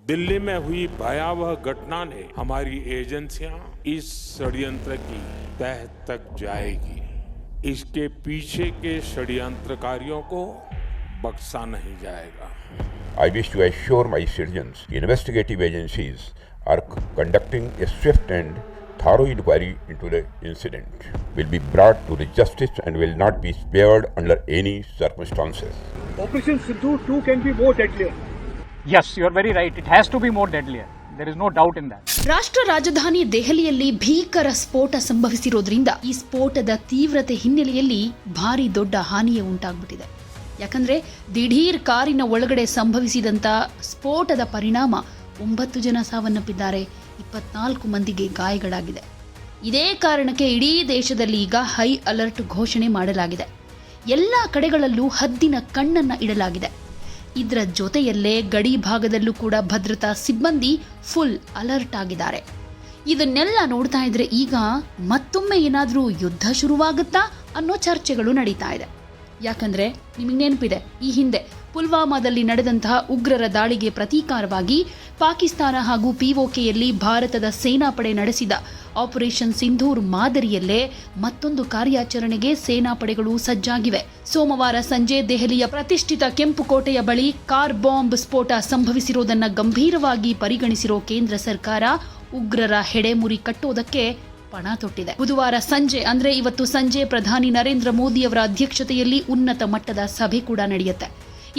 दिल्ली में हुई भयावह घटना ने हमारी एजेंसियां इस षड्यंत्र की तह तक जाएगी। इसके पीछे के षड्यंत्रकारियों को बख्शा नहीं जाएगा। I wish to assure my citizens, investigative agencies are conducting a swift and thorough inquiry into the incident, will be brought to the justice and will not be spared under any circumstances. Operation Sindhu 2 can be more deadlier. Yes, you are very right. It has to be more deadlier. There is no doubt in that. ರಾಷ್ಟ್ರ ರಾಜಧಾನಿ ದೆಹಲಿಯಲ್ಲಿ ಭೀಕರ ಸ್ಫೋಟ ಸಂಭವಿಸಿರೋದ್ರಿಂದ ಈ ಸ್ಫೋಟದ ತೀವ್ರತೆ ಹಿನ್ನೆಲೆಯಲ್ಲಿ ಭಾರಿ ದೊಡ್ಡ ಹಾನಿಯೇ ಉಂಟಾಗ್ಬಿಟ್ಟಿದೆ. ಯಾಕಂದ್ರೆ ದಿಢೀರ್ ಕಾರಿನ ಒಳಗಡೆ ಸಂಭವಿಸಿದಂತ ಸ್ಫೋಟದ ಪರಿಣಾಮ 9 ಜನ ಸಾವನ್ನಪ್ಪಿದ್ದಾರೆ, 24 ಮಂದಿಗೆ ಗಾಯಗಳಾಗಿದೆ. ಇದೇ ಕಾರಣಕ್ಕೆ ಇಡೀ ದೇಶದಲ್ಲಿ ಈಗ ಹೈ ಅಲರ್ಟ್ ಘೋಷಣೆ ಮಾಡಲಾಗಿದೆ. ಎಲ್ಲ ಕಡೆಗಳಲ್ಲೂ ಹದ್ದಿನ ಕಣ್ಣನ್ನ ಇಡಲಾಗಿದೆ. ಇದರ ಜೊತೆಯಲ್ಲೇ ಗಡಿ ಭಾಗದಲ್ಲೂ ಕೂಡ ಭದ್ರತಾ ಸಿಬ್ಬಂದಿ ಫುಲ್ ಅಲರ್ಟ್ ಆಗಿದ್ದಾರೆ. ಇದನ್ನೆಲ್ಲ ನೋಡ್ತಾ ಇದ್ರೆ ಈಗ ಮತ್ತೊಮ್ಮೆ ಏನಾದರೂ ಯುದ್ಧ ಶುರುವಾಗುತ್ತಾ ಅನ್ನೋ ಚರ್ಚೆಗಳು ನಡೀತಾ ಇದೆ. ಯಾಕಂದ್ರೆ ನಿಮಗೆ ನೆನಪಿದೆ, ಈ ಹಿಂದೆ ಪುಲ್ವಾಮಾದಲ್ಲಿ ನಡೆದಂತಹ ಉಗ್ರರ ದಾಳಿಗೆ ಪ್ರತೀಕಾರವಾಗಿ ಪಾಕಿಸ್ತಾನ ಹಾಗೂ ಪಿಒಕೆಯಲ್ಲಿ ಭಾರತದ ಸೇನಾಪಡೆ ನಡೆಸಿದ ಆಪರೇಷನ್ ಸಿಂಧೂರ್ ಮಾದರಿಯಲ್ಲೇ ಮತ್ತೊಂದು ಕಾರ್ಯಾಚರಣೆಗೆ ಸೇನಾಪಡೆಗಳು ಸಜ್ಜಾಗಿವೆ. ಸೋಮವಾರ ಸಂಜೆ ದೆಹಲಿಯ ಪ್ರತಿಷ್ಠಿತ ಕೆಂಪುಕೋಟೆಯ ಬಳಿ ಕಾರ್ ಬಾಂಬ್ ಸ್ಫೋಟ ಸಂಭವಿಸಿರುವುದನ್ನು ಗಂಭೀರವಾಗಿ ಪರಿಗಣಿಸಿರೋ ಕೇಂದ್ರ ಸರ್ಕಾರ ಉಗ್ರರ ಹೆಡೆಮುರಿ ಕಟ್ಟೋದಕ್ಕೆ ಪಣ ತೊಟ್ಟಿದೆ. ಬುಧವಾರ ಸಂಜೆ ಅಂದ್ರೆ ಇವತ್ತು ಸಂಜೆ ಪ್ರಧಾನಿ ನರೇಂದ್ರ ಮೋದಿ ಅವರ ಅಧ್ಯಕ್ಷತೆಯಲ್ಲಿ ಉನ್ನತ ಮಟ್ಟದ ಸಭೆ ಕೂಡ ನಡೆಯುತ್ತೆ.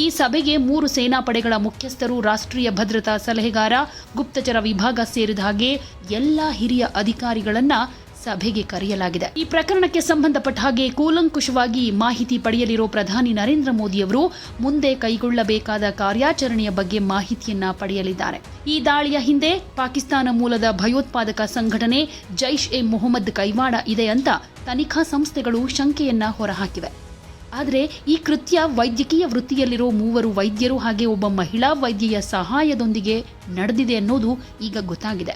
ಈ ಸಭೆಗೆ 3 ಸೇನಾಪಡೆಗಳ ಮುಖ್ಯಸ್ಥರು, ರಾಷ್ಟ್ರೀಯ ಭದ್ರತಾ ಸಲಹೆಗಾರ, ಗುಪ್ತಚರ ವಿಭಾಗ ಸೇರಿದ ಹಾಗೆ ಎಲ್ಲಾ ಹಿರಿಯ ಅಧಿಕಾರಿಗಳನ್ನ ಸಭೆಗೆ ಕರೆಯಲಾಗಿದೆ. ಈ ಪ್ರಕರಣಕ್ಕೆ ಸಂಬಂಧಪಟ್ಟ ಹಾಗೆ ಕೂಲಂಕುಷವಾಗಿ ಮಾಹಿತಿ ಪಡೆಯಲಿರೋ ಪ್ರಧಾನಿ ನರೇಂದ್ರ ಮೋದಿ ಅವರು ಮುಂದೆ ಕೈಗೊಳ್ಳಬೇಕಾದ ಕಾರ್ಯಾಚರಣೆಯ ಬಗ್ಗೆ ಮಾಹಿತಿಯನ್ನ ಪಡೆಯಲಿದ್ದಾರೆ. ಈ ದಾಳಿಯ ಹಿಂದೆ ಪಾಕಿಸ್ತಾನ ಮೂಲದ ಭಯೋತ್ಪಾದಕ ಸಂಘಟನೆ ಜೈಷ್ ಎ ಮೊಹಮ್ಮದ್ ಕೈವಾಡ ಇದೆ ಅಂತ ತನಿಖಾ ಸಂಸ್ಥೆಗಳು ಶಂಕೆಯನ್ನ ಹೊರಹಾಕಿವೆ. ಆದರೆ ಈ ಕೃತ್ಯ ವೈದ್ಯಕೀಯ ವೃತ್ತಿಯಲ್ಲಿರೋ 3 ವೈದ್ಯರು ಹಾಗೆ ಒಬ್ಬ ಮಹಿಳಾ ವೈದ್ಯೆಯ ಸಹಾಯದೊಂದಿಗೆ ನಡೆದಿದೆ ಅನ್ನೋದು ಈಗ ಗೊತ್ತಾಗಿದೆ.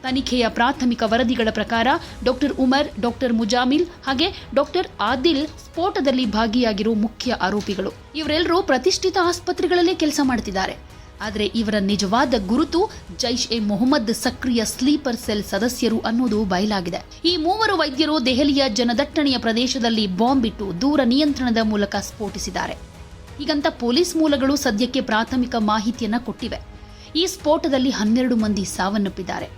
ತನಿಖೆಯ ಪ್ರಾಥಮಿಕ ವರದಿಗಳ ಪ್ರಕಾರ ಡಾಕ್ಟರ್ ಉಮರ್, ಡಾಕ್ಟರ್ ಮುಜಾಮಿಲ್ ಹಾಗೆ ಡಾಕ್ಟರ್ ಆದಿಲ್ ಸ್ಫೋಟದಲ್ಲಿ ಭಾಗಿಯಾಗಿರೋ ಮುಖ್ಯ ಆರೋಪಿಗಳು. ಇವರೆಲ್ಲರೂ ಪ್ರತಿಷ್ಠಿತ ಆಸ್ಪತ್ರೆಗಳಲ್ಲೇ ಕೆಲಸ ಮಾಡ್ತಿದ್ದಾರೆ. ಆದರೆ ಇವರ ನಿಜವಾದ ಗುರುತು ಜೈಷ್ ಎ ಮೊಹಮ್ಮದ್ ಸಕ್ರಿಯ ಸ್ಲೀಪರ್ ಸೆಲ್ ಸದಸ್ಯರು ಅನ್ನೋದು ಬಯಲಾಗಿದೆ. ಈ 3 ವೈದ್ಯರು ದೆಹಲಿಯ ಜನದಟ್ಟಣೆಯ ಪ್ರದೇಶದಲ್ಲಿ ಬಾಂಬ್ ಇಟ್ಟು ದೂರ ನಿಯಂತ್ರಣದ ಮೂಲಕ ಸ್ಫೋಟಿಸಿದ್ದಾರೆ. ಹೀಗಂತ ಪೊಲೀಸ್ ಮೂಲಗಳು ಸದ್ಯಕ್ಕೆ ಪ್ರಾಥಮಿಕ ಮಾಹಿತಿಯನ್ನ ಕೊಟ್ಟಿವೆ. ಈ ಸ್ಫೋಟದಲ್ಲಿ 12 ಮಂದಿ ಸಾವನ್ನಪ್ಪಿದ್ದಾರೆ.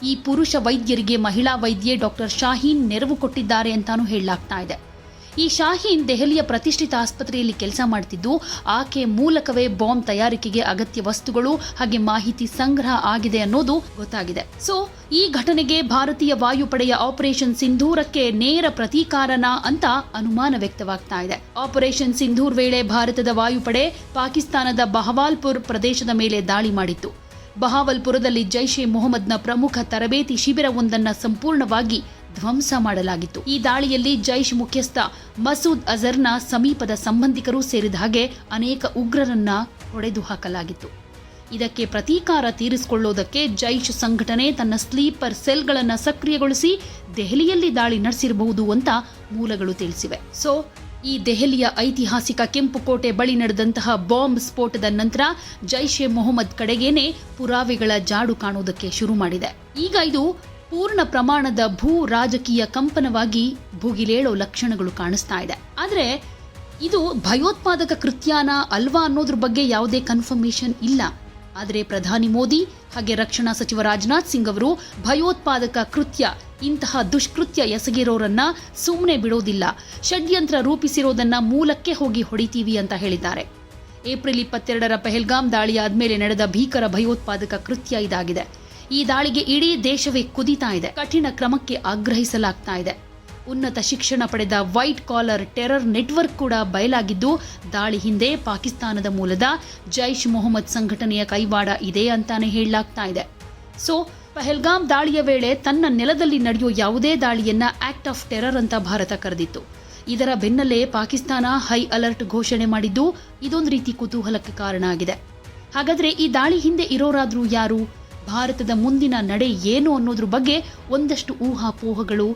ಈ ಪುರುಷ ವೈದ್ಯರಿಗೆ ಮಹಿಳಾ ವೈದ್ಯೆ ಡಾಕ್ಟರ್ ಶಾಹೀನ್ ನೆರವು ಕೊಟ್ಟಿದ್ದಾರೆ ಅಂತಾನೂ ಹೇಳಲಾಗ್ತಾ ಇದೆ. ಈ ಶಾಹೀನ್ ದೆಹಲಿಯ ಪ್ರತಿಷ್ಠಿತ ಆಸ್ಪತ್ರೆಯಲ್ಲಿ ಕೆಲಸ ಮಾಡ್ತಿದ್ದು, ಆಕೆ ಮೂಲಕವೇ ಬಾಂಬ್ ತಯಾರಿಕೆಗೆ ಅಗತ್ಯ ವಸ್ತುಗಳು ಹಾಗೆ ಮಾಹಿತಿ ಸಂಗ್ರಹ ಆಗಿದೆ ಅನ್ನೋದು ಗೊತ್ತಾಗಿದೆ. ಸೊ ಈ ಘಟನೆಗೆ ಭಾರತೀಯ ವಾಯುಪಡೆಯ ಆಪರೇಷನ್ ಸಿಂಧೂರಕ್ಕೆ ನೇರ ಪ್ರತೀಕಾರನ ಅಂತ ಅನುಮಾನ ವ್ಯಕ್ತವಾಗ್ತಾ ಇದೆ. ಆಪರೇಷನ್ ಸಿಂಧೂರ್ ವೇಳೆ ಭಾರತದ ವಾಯುಪಡೆ ಪಾಕಿಸ್ತಾನದ ಬಹವಾಲ್ಪುರ್ ಪ್ರದೇಶದ ಮೇಲೆ ದಾಳಿ ಮಾಡಿತ್ತು. ಬಹಾವಲ್ಪುರದಲ್ಲಿ ಜೈಷ್ ಎ ಮೊಹಮ್ಮದ್ನ ಪ್ರಮುಖ ತರಬೇತಿ ಶಿಬಿರವೊಂದನ್ನ ಸಂಪೂರ್ಣವಾಗಿ ಧ್ವಂಸ ಮಾಡಲಾಗಿತ್ತು. ಈ ದಾಳಿಯಲ್ಲಿ ಜೈಷ್ ಮುಖ್ಯಸ್ಥ ಮಸೂದ್ ಅಜರ್ನ ಸಮೀಪದ ಸಂಬಂಧಿಕರು ಸೇರಿದ ಹಾಗೆ ಅನೇಕ ಉಗ್ರರನ್ನ ಹೊಡೆದು ಹಾಕಲಾಗಿತ್ತು. ಇದಕ್ಕೆ ಪ್ರತೀಕಾರ ತೀರಿಸಿಕೊಳ್ಳೋದಕ್ಕೆ ಜೈಷ್ ಸಂಘಟನೆ ತನ್ನ ಸ್ಲೀಪರ್ ಸೆಲ್ಗಳನ್ನು ಸಕ್ರಿಯಗೊಳಿಸಿ ದೆಹಲಿಯಲ್ಲಿ ದಾಳಿ ನಡೆಸಿರಬಹುದು ಅಂತ ಮೂಲಗಳು ತಿಳಿಸಿವೆ. ಸೊ ಈ ದೆಹಲಿಯ ಐತಿಹಾಸಿಕ ಕೆಂಪುಕೋಟೆ ಬಳಿ ನಡೆದಂತಹ ಬಾಂಬ್ ಸ್ಫೋಟದ ನಂತರ ಜೈಷ್ ಎ ಮೊಹಮ್ಮದ್ ಕಡೆಗೇನೆ ಪುರಾವೆಗಳ ಜಾಡು ಕಾಣುವುದಕ್ಕೆ ಶುರು ಮಾಡಿದೆ. ಈಗ ಇದು ಪೂರ್ಣ ಪ್ರಮಾಣದ ಭೂ ರಾಜಕೀಯ ಕಂಪನವಾಗಿ ಭುಗಿಲೇಳೋ ಲಕ್ಷಣಗಳು ಕಾಣಿಸ್ತಾ ಇದೆ. ಆದರೆ ಇದು ಭಯೋತ್ಪಾದಕ ಕೃತ್ಯನ ಅಲ್ವಾ ಅನ್ನೋದ್ರ ಬಗ್ಗೆ ಯಾವುದೇ ಕನ್ಫರ್ಮೇಷನ್ ಇಲ್ಲ. ಆದರೆ ಪ್ರಧಾನಿ ಮೋದಿ ಹಾಗೆ ರಕ್ಷಣಾ ಸಚಿವ ರಾಜನಾಥ್ ಸಿಂಗ್ ಅವರು ಭಯೋತ್ಪಾದಕ ಕೃತ್ಯ, ಇಂತಹ ದುಷ್ಕೃತ್ಯ ಎಸಗಿರೋರನ್ನ ಸುಮ್ಮನೆ ಬಿಡೋದಿಲ್ಲ, ಷಡ್ಯಂತ್ರ ರೂಪಿಸಿರೋದನ್ನ ಮೂಲಕ್ಕೆ ಹೋಗಿ ಹೊಡಿತೀವಿ ಅಂತ ಹೇಳಿದ್ದಾರೆ. ಏಪ್ರಿಲ್ 22ರ ಪೆಹಲ್ಗಾಮ್ ದಾಳಿ ಆದ್ಮೇಲೆ ನಡೆದ ಭೀಕರ ಭಯೋತ್ಪಾದಕ ಕೃತ್ಯ ಇದಾಗಿದೆ. ಈ ದಾಳಿಗೆ ಇಡೀ ದೇಶವೇ ಕುದಿತಾ ಇದೆ. ಕಠಿಣ ಕ್ರಮಕ್ಕೆ ಆಗ್ರಹಿಸಲಾಗ್ತಾ ಇದೆ. ಉನ್ನತ ಶಿಕ್ಷಣ ಪಡೆದ ವೈಟ್ ಕಾಲರ್ ಟೆರರ್ ನೆಟ್ವರ್ಕ್ ಕೂಡ ಬಯಲಾಗಿದ್ದು, ದಾಳಿ ಹಿಂದೆ ಪಾಕಿಸ್ತಾನದ ಮೂಲದ ಜೈಷ್ ಮೊಹಮ್ಮದ್ ಸಂಘಟನೆಯ ಕೈವಾಡ ಇದೆ ಅಂತಾನೆ ಹೇಳಲಾಗ್ತಾ ಇದೆ. ಸೊ ಪಹಲ್ಗಾಮ್ ದಾಳಿಯ ವೇಳೆ ತನ್ನ ನೆಲದಲ್ಲಿ ನಡೆಯೋ ಯಾವುದೇ ದಾಳಿಯನ್ನ ಆಕ್ಟ್ ಆಫ್ ಟೆರರ್ ಅಂತ ಭಾರತ ಕರೆದಿತ್ತು. ಇದರ ಬೆನ್ನಲ್ಲೇ ಪಾಕಿಸ್ತಾನ ಹೈ ಅಲರ್ಟ್ ಘೋಷಣೆ ಮಾಡಿದ್ದು ಇದೊಂದು ರೀತಿ ಕುತೂಹಲಕ್ಕೆ ಕಾರಣ ಆಗಿದೆ. ಹಾಗಾದ್ರೆ ಈ ದಾಳಿ ಹಿಂದೆ ಇರೋರಾದ್ರೂ ಯಾರು, ಭಾರತದ ಮುಂದಿನ ನಡೆ ಏನು ಅನ್ನೋದ್ರ ಬಗ್ಗೆ ಒಂದಷ್ಟು ಊಹಾಪೋಹಗಳು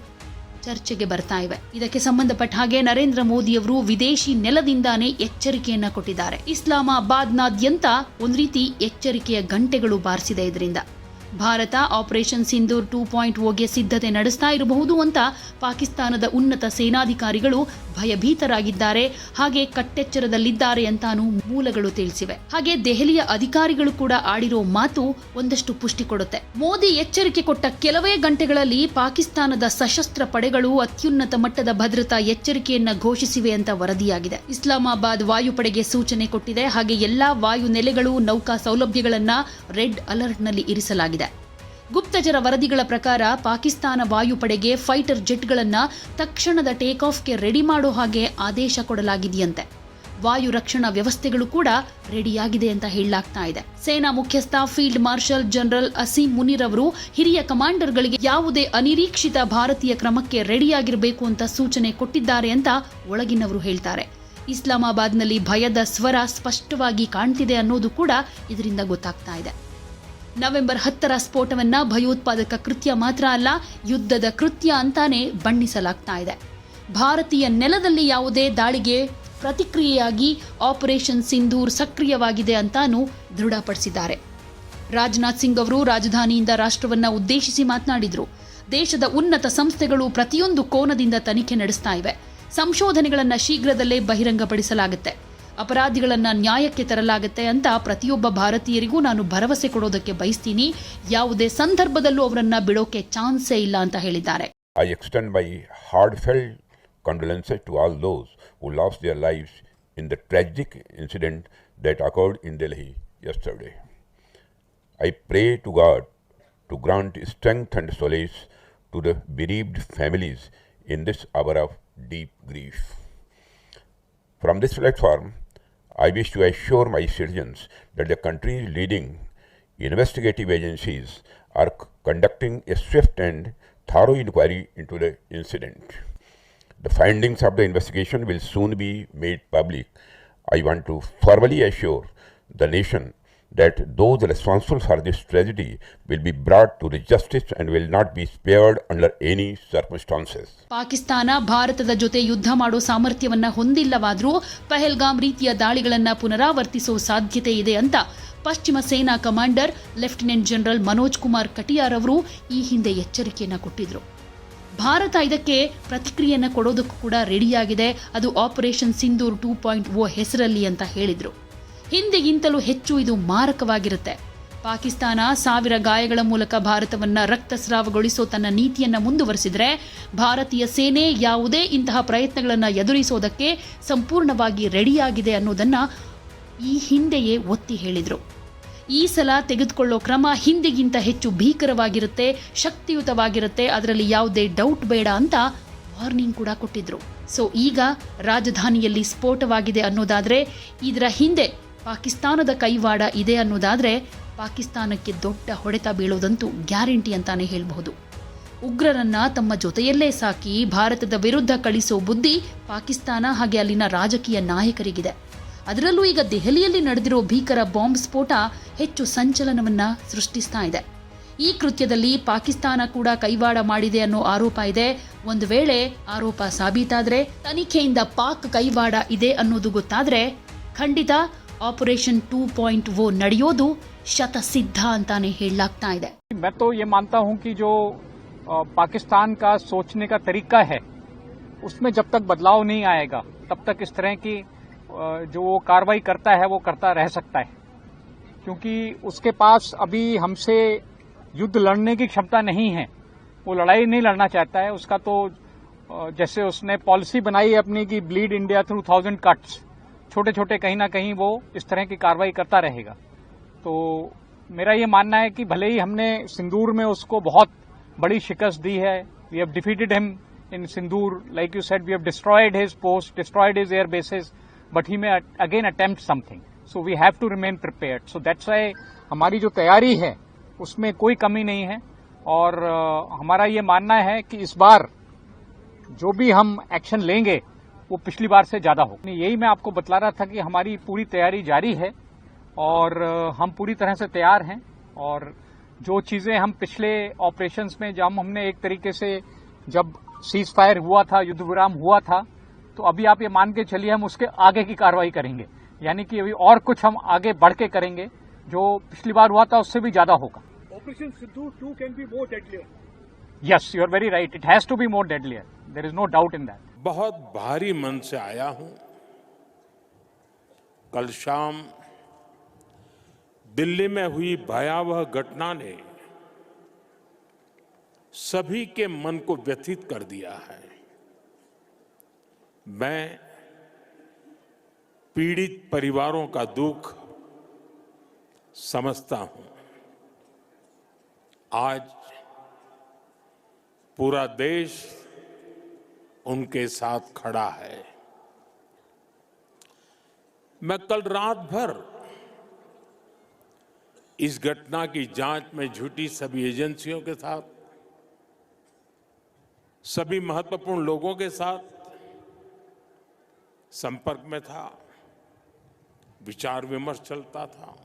ಚರ್ಚೆಗೆ ಬರ್ತಾ ಇವೆ. ಇದಕ್ಕೆ ಸಂಬಂಧಪಟ್ಟ ಹಾಗೆ ನರೇಂದ್ರ ಮೋದಿಯವರು ವಿದೇಶಿ ನೆಲದಿಂದಾನೇ ಎಚ್ಚರಿಕೆಯನ್ನ ಕೊಟ್ಟಿದ್ದಾರೆ. ಇಸ್ಲಾಮಾಬಾದ್ನಾದ್ಯಂತ ಒಂದ್ ರೀತಿ ಎಚ್ಚರಿಕೆಯ ಗಂಟೆಗಳು ಬಾರಿಸಿದೆ. ಇದರಿಂದ ಭಾರತ ಆಪರೇಷನ್ ಸಿಂಧೂರ್ 2.0ಗೆ ಸಿದ್ಧತೆ ನಡೆಸ್ತಾ ಇರಬಹುದು ಅಂತ ಪಾಕಿಸ್ತಾನದ ಉನ್ನತ ಸೇನಾಧಿಕಾರಿಗಳು ಭಯಭೀತರಾಗಿದ್ದಾರೆ, ಹಾಗೆ ಕಟ್ಟೆಚ್ಚರದಲ್ಲಿದ್ದಾರೆ ಅಂತಾನು ಮೂಲಗಳು ತಿಳಿಸಿವೆ. ಹಾಗೆ ದೆಹಲಿಯ ಅಧಿಕಾರಿಗಳು ಕೂಡ ಆಡಿರೋ ಮಾತು ಒಂದಷ್ಟು ಪುಷ್ಟಿ ಕೊಡುತ್ತೆ. ಮೋದಿ ಎಚ್ಚರಿಕೆ ಕೊಟ್ಟ ಕೆಲವೇ ಗಂಟೆಗಳಲ್ಲಿ ಪಾಕಿಸ್ತಾನದ ಸಶಸ್ತ್ರ ಪಡೆಗಳು ಅತ್ಯುನ್ನತ ಮಟ್ಟದ ಭದ್ರತಾ ಎಚ್ಚರಿಕೆಯನ್ನ ಘೋಷಿಸಿವೆ ಅಂತ ವರದಿಯಾಗಿದೆ. ಇಸ್ಲಾಮಾಬಾದ್ ವಾಯುಪಡೆಗೆ ಸೂಚನೆ ಕೊಟ್ಟಿದೆ. ಹಾಗೆ ಎಲ್ಲಾ ವಾಯು ನೆಲೆಗಳು, ನೌಕಾ ಸೌಲಭ್ಯಗಳನ್ನ ರೆಡ್ ಅಲರ್ಟ್ನಲ್ಲಿ ಇರಿಸಲಾಗಿದೆ. ಗುಪ್ತಚರ ವರದಿಗಳ ಪ್ರಕಾರ ಪಾಕಿಸ್ತಾನ ವಾಯುಪಡೆಗೆ ಫೈಟರ್ ಜೆಟ್ಗಳನ್ನ ತಕ್ಷಣದ ಟೇಕ್ ಆಫ್ಗೆ ರೆಡಿ ಮಾಡೋ ಹಾಗೆ ಆದೇಶ ಕೊಡಲಾಗಿದೆಯಂತೆ. ವಾಯು ರಕ್ಷಣಾ ವ್ಯವಸ್ಥೆಗಳು ಕೂಡ ರೆಡಿಯಾಗಿದೆ ಅಂತ ಹೇಳಲಾಗ್ತಾ ಇದೆ. ಸೇನಾ ಮುಖ್ಯಸ್ಥ field marshal general Asim Munir ಅವರು ಹಿರಿಯ ಕಮಾಂಡರ್ಗಳಿಗೆ ಯಾವುದೇ ಅನಿರೀಕ್ಷಿತ ಭಾರತೀಯ ಕ್ರಮಕ್ಕೆ ರೆಡಿಯಾಗಿರಬೇಕು ಅಂತ ಸೂಚನೆ ಕೊಟ್ಟಿದ್ದಾರೆ ಅಂತ ಒಳಗಿನವರು ಹೇಳ್ತಾರೆ. ಇಸ್ಲಾಮಾಬಾದ್ನಲ್ಲಿ ಭಯದ ಸ್ವರ ಸ್ಪಷ್ಟವಾಗಿ ಕಾಣ್ತಿದೆ ಅನ್ನೋದು ಕೂಡ ಇದರಿಂದ ಗೊತ್ತಾಗ್ತಾ ಇದೆ. ನವೆಂಬರ್ 10ರ ಸ್ಫೋಟವನ್ನ ಭಯೋತ್ಪಾದಕ ಕೃತ್ಯ ಮಾತ್ರ ಅಲ್ಲ, ಯುದ್ಧದ ಕೃತ್ಯ ಅಂತಾನೆ ಬಣ್ಣಿಸಲಾಗ್ತಾ ಇದೆ. ಭಾರತೀಯ ನೆಲದಲ್ಲಿ ಯಾವುದೇ ದಾಳಿಗೆ ಪ್ರತಿಕ್ರಿಯೆಯಾಗಿ ಆಪರೇಷನ್ ಸಿಂಧೂರ್ ಸಕ್ರಿಯವಾಗಿದೆ ಅಂತಾನೂ ದೃಢಪಡಿಸಿದ್ದಾರೆ. ರಾಜನಾಥ್ ಸಿಂಗ್ ಅವರು ರಾಜಧಾನಿಯಿಂದ ರಾಷ್ಟ್ರವನ್ನ ಉದ್ದೇಶಿಸಿ ಮಾತನಾಡಿದ್ರು. ದೇಶದ ಉನ್ನತ ಸಂಸ್ಥೆಗಳು ಪ್ರತಿಯೊಂದು ಕೋನದಿಂದ ತನಿಖೆ ನಡೆಸ್ತಾ ಇವೆ. ಸಂಶೋಧನೆಗಳನ್ನ ಶೀಘ್ರದಲ್ಲೇ ಬಹಿರಂಗಪಡಿಸಲಾಗುತ್ತೆ. ಅಪರಾಧಿಗಳನ್ನ ನ್ಯಾಯಕ್ಕೆ ತರಲಾಗುತ್ತೆ ಅಂತ ಪ್ರತಿಯೊಬ್ಬ ಭಾರತೀಯರಿಗೂ ನಾನು ಭರವಸೆ ಕೊಡೋದಕ್ಕೆ ಬಯಸ್ತೀನಿ. ಯಾವುದೇ ಸಂದರ್ಭದಲ್ಲೂ ಅವರನ್ನ ಬಿಡೋಕೆ ಚಾನ್ಸೇ ಇಲ್ಲ ಅಂತ ಹೇಳಿದ್ದಾರೆ. I extend my heartfelt condolences to all those who lost their lives in the tragic incident that occurred in Delhi yesterday. I pray to God to grant strength and solace to the bereaved families in this hour of deep grief. From this platform, I wish to assure my citizens that the country's leading investigative agencies are conducting a swift and thorough inquiry into the incident. The findings of the investigation will soon be made public. I want to formally assure the nation that those responsible for this tragedy will be brought to the justice and will not be spared under any circumstances. Pakistan ಭಾರತದ ಜೊತೆ ಯುದ್ಧ ಮಾಡೋ ಸಾಮರ್ಥ್ಯವನ್ನ ಹೊಂದಿಲ್ಲವಾದರೂ ಪಹಲ್ಗಾಮ್ ರೀತಿಯ ದಾಳಿಗಳನ್ನ ಪುನರಾವರ್ತಿಸೋ ಸಾಧ್ಯತೆ ಇದೆ ಅಂತ ಪಶ್ಚಿಮ ಸೇನಾ commander lieutenant general Manoj Kumar Katiyar ಅವರು ಈ ಹಿಂದೆ ಎಚ್ಚರಿಕೆಯನ್ನ ಕೊಟ್ಟಿದ್ರು. ಭಾರತ ಇದಕ್ಕೆ ಪ್ರತಿಕ್ರಿಯೆಯನ್ನ ಕೊಡೋದಕ್ಕೂ ಕೂಡ ರೆಡಿಯಾಗಿದೆ. ಅದು ಆಪರೇಷನ್ ಸಿಂಧೂರ್ 2.0 ಹೆಸರಲ್ಲಿ ಅಂತ ಹೇಳಿದ್ರು. ಹಿಂದೆಗಿಂತಲೂ ಹೆಚ್ಚು ಇದು ಮಾರಕವಾಗಿರುತ್ತೆ. ಪಾಕಿಸ್ತಾನ 1000 ಗಾಯಗಳ ಮೂಲಕ ಭಾರತವನ್ನ ರಕ್ತಸ್ರಾವಗೊಳಿಸೋ ತನ್ನ ನೀತಿಯನ್ನ ಮುಂದುವರೆಸಿದ್ರೆ ಭಾರತೀಯ ಸೇನೆ ಯಾವುದೇ ಇಂತಹ ಪ್ರಯತ್ನಗಳನ್ನು ಎದುರಿಸೋದಕ್ಕೆ ಸಂಪೂರ್ಣವಾಗಿ ರೆಡಿಯಾಗಿದೆ ಅನ್ನೋದನ್ನ ಈ ಹಿಂದೆಯೇ ಒತ್ತಿ ಹೇಳಿದ್ರು. ಈ ಸಲ ತೆಗೆದುಕೊಳ್ಳೋ ಕ್ರಮ ಹಿಂದೆಗಿಂತ ಹೆಚ್ಚು ಭೀಕರವಾಗಿರುತ್ತೆ, ಶಕ್ತಿಯುತವಾಗಿರುತ್ತೆ, ಅದರಲ್ಲಿ ಯಾವುದೇ ಡೌಟ್ ಬೇಡ ಅಂತ ವಾರ್ನಿಂಗ್ ಕೂಡ ಕೊಟ್ಟಿದ್ರು. ಸೊ ಈಗ ರಾಜಧಾನಿಯಲ್ಲಿ ಸ್ಫೋಟವಾಗಿದೆ ಅನ್ನೋದಾದ್ರೆ ಇದರ ಹಿಂದೆ ಪಾಕಿಸ್ತಾನದ ಕೈವಾಡ ಇದೆ ಅನ್ನೋದಾದ್ರೆ ಪಾಕಿಸ್ತಾನಕ್ಕೆ ದೊಡ್ಡ ಹೊಡೆತ ಬೀಳೋದಂತೂ ಗ್ಯಾರಂಟಿ ಅಂತಾನೆ ಹೇಳಬಹುದು. ಉಗ್ರರನ್ನ ತಮ್ಮ ಜೊತೆಯಲ್ಲೇ ಸಾಕಿ ಭಾರತದ ವಿರುದ್ಧ ಕಳಿಸೋ ಬುದ್ಧಿ ಪಾಕಿಸ್ತಾನ ಹಾಗೆ ಅಲ್ಲಿನ ರಾಜಕೀಯ ನಾಯಕರಿಗಿದೆ. ಅದರಲ್ಲೂ ಈಗ ದೆಹಲಿಯಲ್ಲಿ ನಡೆದಿರೋ ಭೀಕರ ಬಾಂಬ್ ಸ್ಫೋಟ ಹೆಚ್ಚು ಸಂಚಲನವನ್ನ ಸೃಷ್ಟಿಸ್ತಾ ಇದೆ. ಈ ಕೃತ್ಯದಲ್ಲಿ ಪಾಕಿಸ್ತಾನ ಕೂಡ ಕೈವಾಡ ಮಾಡಿದೆ ಅನ್ನೋ ಆರೋಪ ಇದೆ. ಒಂದು ವೇಳೆ ಆರೋಪ ಸಾಬೀತಾದ್ರೆ, ತನಿಖೆಯಿಂದ ಪಾಕ್ ಕೈವಾಡ ಇದೆ ಅನ್ನೋದು ಗೊತ್ತಾದ್ರೆ ಖಂಡಿತ ಆಪರೇಷನ್ 2.0 ನಡೆಯೋದು ಶತಸಿದ್ಧ ಅಂತಾನೆ ಹೇಳಲಾಗ್ತಾ ಇದೆ. मैं तो ये मानता हूं कि जो पाकिस्तान का सोचने का तरीका है उसमें जब तक बदलाव नहीं आएगा तब तक इस तरह की जो वो कार्रवाई करता है वो करता रह सकता है, क्योंकि उसके पास अभी हमसे युद्ध लड़ने की क्षमता नहीं है. वो लड़ाई नहीं लड़ना चाहता है. उसका तो जैसे उसने पॉलिसी बनाई है अपनी कि ब्लीड इंडिया थ्रू 1000 कट्स, छोटे छोटे कहीं ना कहीं वो इस तरह की कार्रवाई करता रहेगा. तो मेरा ये मानना है कि भले ही हमने सिंदूर में उसको बहुत बड़ी शिकस्त दी है, we have defeated him in Sindoor, like you said, we have destroyed his post, destroyed his air bases, but he may again attempt something. So we have to remain prepared. So that's why हमारी जो तैयारी है उसमें कोई कमी नहीं है. और हमारा ये मानना है कि इस बार जो भी हम एक्शन लेंगे वो पिछली बार से ज्यादा हो. यही मैं आपको बतला रहा था कि हमारी पूरी तैयारी जारी है और हम पूरी तरह से तैयार हैं. और जो चीजें हम पिछले ऑपरेशंस में जब हमने एक तरीके से जब सीज फायर हुआ था, युद्ध विराम हुआ था, तो अभी आप ये मान के चलिए हम उसके आगे की कार्रवाई करेंगे, यानी कि अभी और कुछ हम आगे बढ़ के करेंगे, जो पिछली बार हुआ था उससे भी ज्यादा होगा। Operation Sindhu 2 can be more deadlier. Yes, you are very right. It has to be more deadlier. There is no doubt in that. बहुत भारी मन से आया हूं। कल शाम दिल्ली में हुई भयावह घटना ने सभी के मन को व्यथित कर दिया है। मैं पीड़ित परिवारों का दुख समझता हूं। आज पूरा देश उनके साथ खड़ा है। मैं कल रात भर इस घटना की जांच में जुटी सभी एजेंसियों के साथ, सभी महत्वपूर्ण लोगों के साथ संपर्क में था, विचार विमर्श चलता था,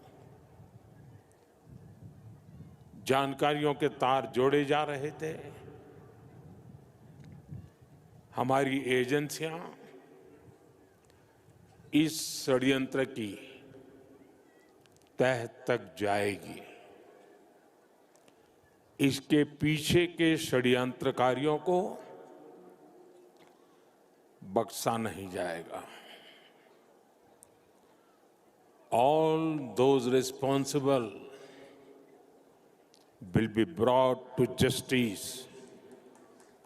जानकारियों के तार जोड़े जा रहे थे। हमारी एजेंसियां इस षड्यंत्र की तह तक जाएगी। इसके पीछे के षड्यंत्रकारियों को बख्शा नहीं जाएगा। All those responsible will be brought to justice